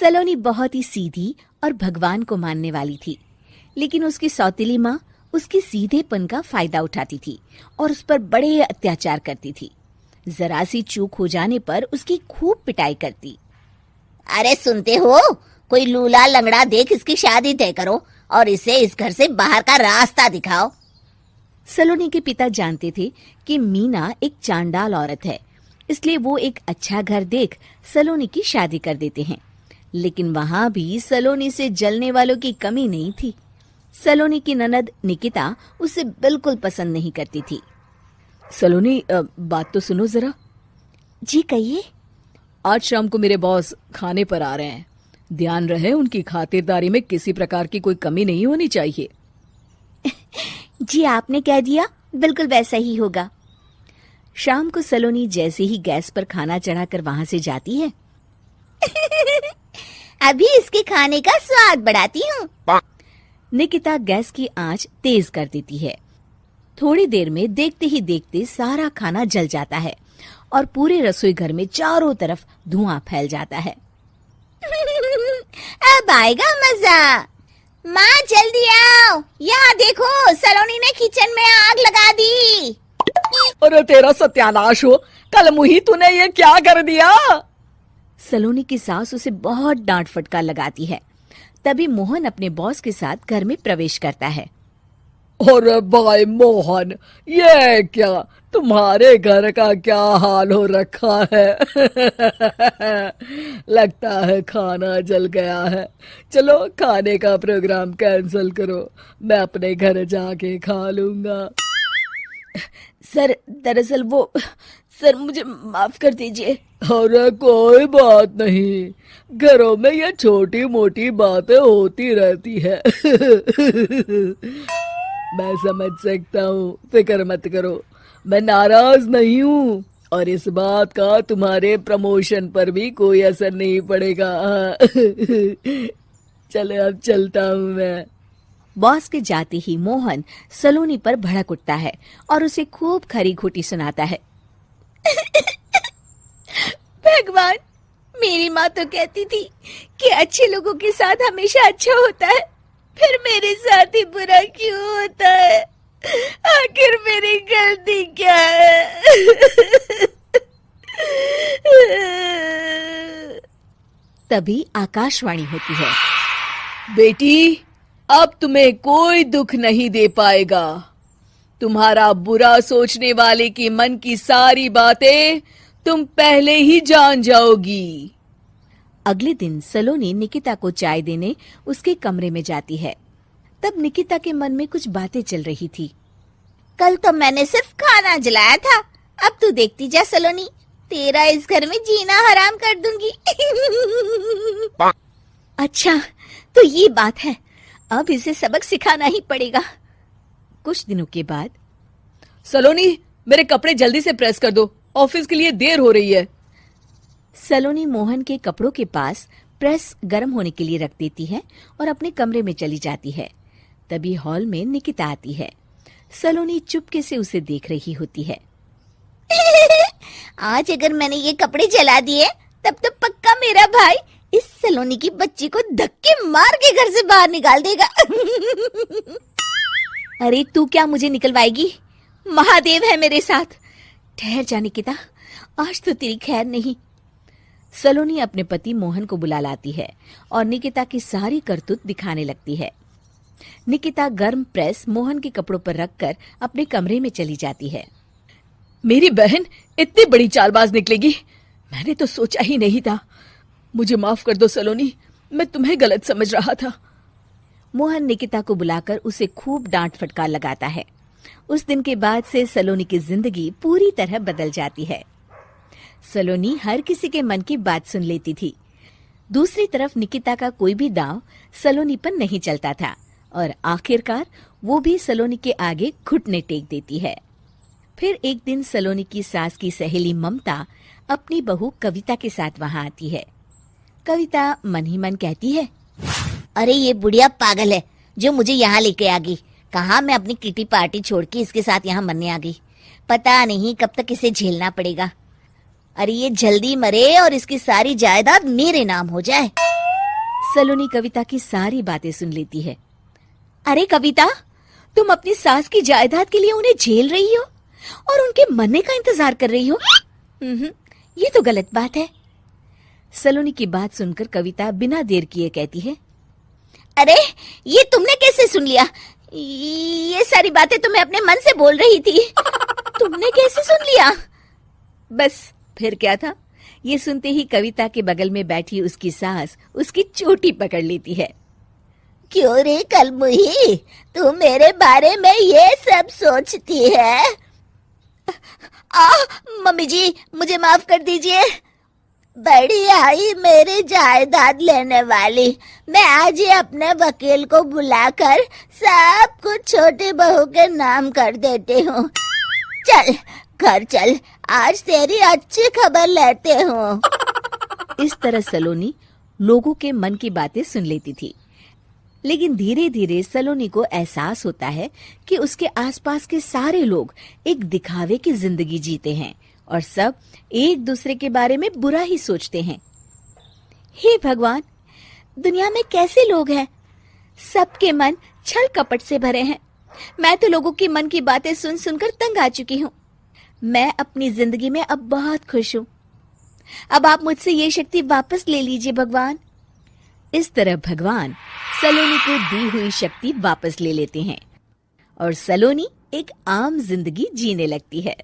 सलोनी बहुत ही सीधी और भगवान को मानने वाली थी, लेकिन उसकी सौतेली माँ उसके सीधेपन का फायदा उठाती थी और उस पर बड़े अत्याचार करती थी। जरा सी चूक हो जाने पर उसकी खूब पिटाई करती। अरे सुनते हो, कोई लूला लंगड़ा देख इसकी शादी तय करो और इसे इस घर से बाहर का रास्ता दिखाओ। सलोनी के पिता जानते थे कि मीना एक चांडाल औरत है, इसलिए वो एक अच्छा घर देख सलोनी की शादी कर देते हैं। लेकिन वहां भी सलोनी से जलने वालों की कमी नहीं थी। सलोनी की ननद निकिता उसे बिल्कुल पसंद नहीं करती थी। सलोनी, बात तो सुनो जरा। जी कहिए। आज शाम को मेरे बॉस खाने पर आ रहे हैं। ध्यान रहे उनकी खातिरदारी में किसी प्रकार की कोई कमी नहीं होनी चाहिए। जी आपने कह दिया, बिल्कुल वैसा ही होगा। शाम को सलोनी जैसे ही गैस पर खाना चढ़ाकर वहां से जाती है अभी इसके खाने का स्वाद बढ़ाती हूँ। निकिता गैस की आंच तेज कर देती है। थोड़ी देर में देखते ही देखते सारा खाना जल जाता है और पूरे रसोई घर में चारों तरफ धुआं फैल जाता है। अब आएगा मजा। माँ जल्दी आओ, यहाँ देखो सलोनी ने किचन में आग लगा दी। अरे तेरा सत्यानाश हो, कल मुही तूने ये क्या कर दिया? सलोनी की सास उसे बहुत डांट फटकार लगाती है। तभी मोहन अपने बॉस के साथ घर में प्रवेश करता है। अरे भाई मोहन, ये क्या तुम्हारे घर का क्या हाल हो रखा है? लगता है खाना जल गया है। चलो खाने का प्रोग्राम कैंसिल करो, मैं अपने घर जाके खा लूंगा। सर दरअसल सर मुझे माफ कर दीजिए। अरे कोई बात नहीं, घरों में ये छोटी मोटी बातें होती रहती है। मैं समझ सकता हूँ, फिक्र मत करो, मैं नाराज नहीं हूँ और इस बात का तुम्हारे प्रमोशन पर भी कोई असर नहीं पड़ेगा। चले अब चलता हूँ मैं। बॉस के जाते ही मोहन सलोनी पर भड़क उठता है और उसे खूब खरी खोटी सुनाता है। भगवान, मेरी माँ तो कहती थी कि अच्छे लोगों के साथ हमेशा अच्छा होता है, फिर मेरे साथ ही बुरा क्यों होता है? आखिर मेरी गलती क्या है? तभी आकाशवाणी होती है। बेटी, अब तुम्हें कोई दुख नहीं दे पाएगा। तुम्हारा बुरा सोचने वाले के मन की सारी बातें तुम पहले ही जान जाओगी। अगले दिन सलोनी निकिता को चाय देने उसके कमरे में जाती है। तब निकिता के मन में कुछ बातें चल रही थी। कल तो मैंने सिर्फ खाना जलाया था, अब तू देखती जा सलोनी, तेरा इस घर में जीना हराम कर दूंगी। अच्छा, तो ये बात है, अब इसे सबक सिखाना ही पड़ेगा। कुछ दिनों के बाद, सलोनी, मेरे कपड़े जल्दी से प्रेस कर दो, ऑफिस के लिए देर हो रही है। सलोनी मोहन के कपड़ों के पास प्रेस गर्म होने के लिए रख देती है और अपने कमरे में चली जाती है। तभी हॉल में निकिता आती है। सलोनी चुपके से उसे देख रही होती है। आज अगर मैंने ये कपड़े जला दिए तब तो पक्का मेरा भाई इस सलोनी की बच्ची को धक्के मार के घर से बाहर निकाल देगा। अरे तू क्या मुझे निकलवाएगी? महादेव है मेरे साथ। ठहर जा निकिता, आज तो तेरी खैर नहीं। सलोनी अपने पति मोहन को बुला लाती है और निकिता की सारी करतूत दिखाने लगती है। निकिता गर्म प्रेस मोहन के कपड़ों पर रखकर अपने कमरे में चली जाती है। मेरी बहन इतनी बड़ी चालबाज निकलेगी, मैंने तो सोचा ही नहीं था। मुझे माफ कर दो सलोनी, मैं तुम्हें गलत समझ रहा था। मोहन निकिता को बुलाकर उसे खूब डांट फटकार लगाता है। उस दिन के बाद से सलोनी की जिंदगी पूरी तरह बदल जाती है। सलोनी हर किसी के मन की बात सुन लेती थी। दूसरी तरफ निकिता का कोई भी दांव सलोनी पर नहीं चलता था और आखिरकार वो भी सलोनी के आगे घुटने टेक देती है। फिर एक दिन सलोनी की सास की सहेली ममता अपनी बहू कविता के साथ वहां आती है। कविता मन ही मन कहती है, अरे ये बुढ़िया पागल है जो मुझे यहाँ लेके आ गई। कहाँ मैं अपनी किटी पार्टी छोड़ के इसके साथ यहाँ मरने आ गई। पता नहीं कब तक इसे झेलना पड़ेगा। अरे ये जल्दी मरे और इसकी सारी जायदाद मेरे नाम हो जाए। सलोनी कविता की सारी बातें सुन लेती है। अरे कविता, तुम अपनी सास की जायदाद के लिए उन्हें झेल रही हो और उनके मरने का इंतजार कर रही हो। ये तो गलत बात है। सलोनी की बात सुनकर कविता बिना देर किए कहती है, अरे ये तुमने कैसे सुन लिया? ये सारी बातें तो मैं अपने मन से बोल रही थी। तुमने कैसे सुन लिया? बस फिर क्या था। ये सुनते ही कविता के बगल में बैठी उसकी सास उसकी चोटी पकड़ लेती है। क्यों रे कलमुही, तू मेरे बारे में ये सब सोचती है? मम्मी जी, मुझे माफ कर दीजिए। बड़ी आई मेरी जायदाद लेने वाली, मैं आज ही अपने वकील को बुलाकर सब कुछ छोटी बहू के नाम कर देती हूँ। चल घर चल, आज तेरी अच्छी खबर लेते हूँ। इस तरह सलोनी लोगों के मन की बातें सुन लेती थी, लेकिन धीरे धीरे सलोनी को एहसास होता है कि उसके आसपास के सारे लोग एक दिखावे की जिंदगी जीते हैं और सब एक दूसरे के बारे में बुरा ही सोचते हैं। हे भगवान, दुनिया में कैसे लोग हैं? सबके मन छल कपट से भरे हैं। मैं तो लोगों के मन की बातें सुन सुनकर तंग आ चुकी हूँ। मैं अपनी जिंदगी में अब बहुत खुश हूँ। अब आप मुझसे ये शक्ति वापस ले लीजिए भगवान। इस तरह भगवान सलोनी को दी हुई शक्ति वापस ले लेते हैं और सलोनी एक आम जिंदगी जीने लगती है।